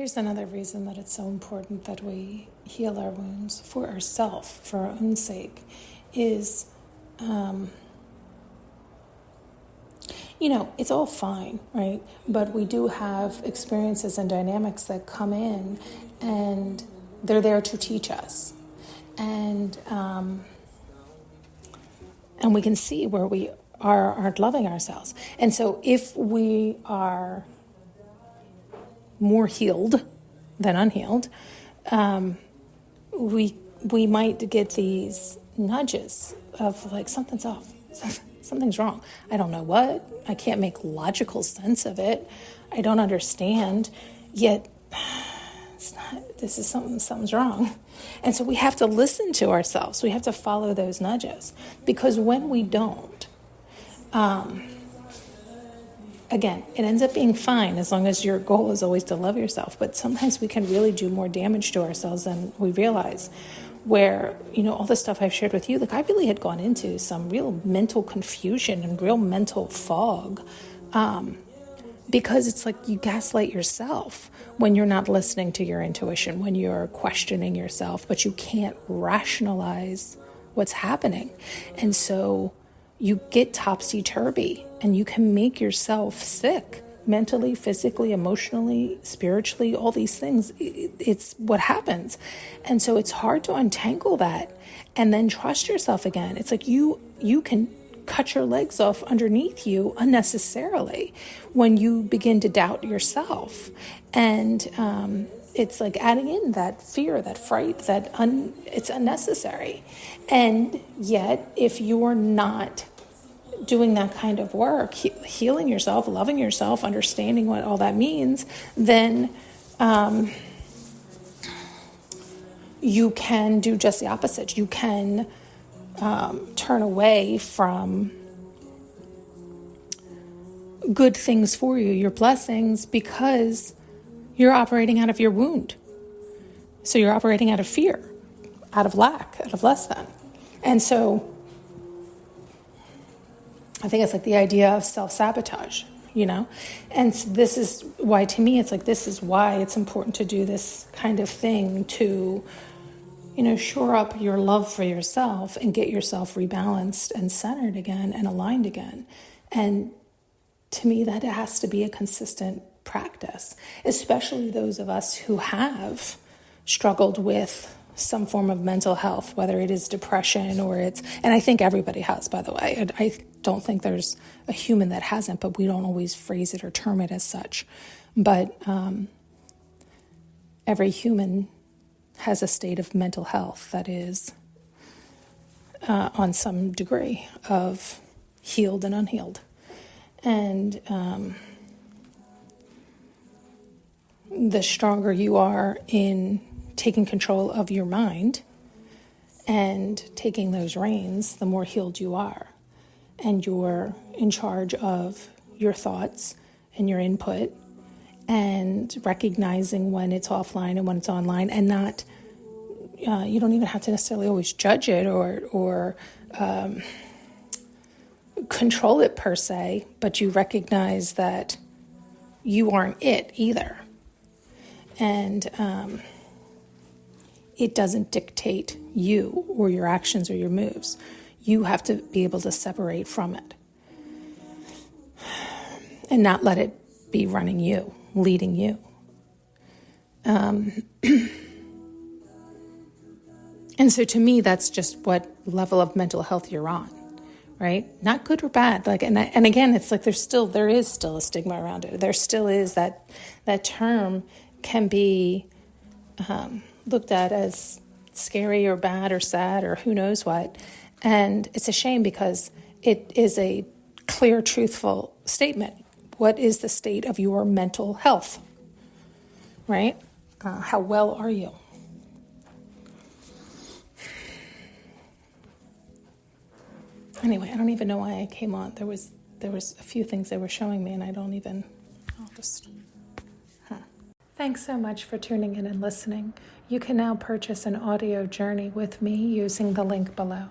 Here's another reason that it's so important that we heal our wounds for ourselves, for our own sake, is, it's all fine, right? But we do have experiences and dynamics that come in, and they're there to teach us. And we can see where we aren't loving ourselves. And so if we are more healed than unhealed, we might get these nudges of like, something's off, something's wrong. I don't know what. I can't make logical sense of it. I don't understand. Yet something's wrong. And so we have to listen to ourselves. We have to follow those nudges, because when we don't, again, it ends up being fine as long as your goal is always to love yourself. But sometimes we can really do more damage to ourselves than we realize. Where, all the stuff I've shared with you, like I really had gone into some real mental confusion and real mental fog, because it's like you gaslight yourself when you're not listening to your intuition, when you're questioning yourself, but you can't rationalize what's happening. And so you get topsy-turvy, and you can make yourself sick mentally, physically, emotionally, spiritually, all these things. It's what happens. And so it's hard to untangle that and then trust yourself again. It's like you can cut your legs off underneath you unnecessarily when you begin to doubt yourself. And it's like adding in that fear, that fright, it's unnecessary. And yet, if you're not doing that kind of work, healing yourself, loving yourself, understanding what all that means, then you can do just the opposite. You can turn away from good things for you, your blessings, because you're operating out of your wound. So you're operating out of fear, out of lack, out of less than. And so I think it's like the idea of self-sabotage, And this is why, to me, it's like, this is why it's important to do this kind of thing to, shore up your love for yourself and get yourself rebalanced and centered again and aligned again. And to me, that has to be a consistent practice, especially those of us who have struggled with some form of mental health, whether it is depression and I think everybody has, by the way. I don't think there's a human that hasn't, but we don't always phrase it or term it as such. But every human has a state of mental health that is on some degree of healed and unhealed. And the stronger you are in taking control of your mind and taking those reins, the more healed you are. And you're in charge of your thoughts and your input, and recognizing when it's offline and when it's online, and not, you don't even have to necessarily always judge it or control it per se, but you recognize that you aren't it either. And it doesn't dictate you or your actions or your moves. You have to be able to separate from it and not let it be running you, leading you. And so to me, that's just what level of mental health you're on, right? Not good or bad. And again, it's like there is still a stigma around it. There still is that term can be looked at as scary or bad or sad or who knows what. And it's a shame, because it is a clear, truthful statement. What is the state of your mental health, right? How well are you? Anyway, I don't even know why I came on. There was a few things they were showing me, and Thanks so much for tuning in and listening. You can now purchase an audio journey with me using the link below.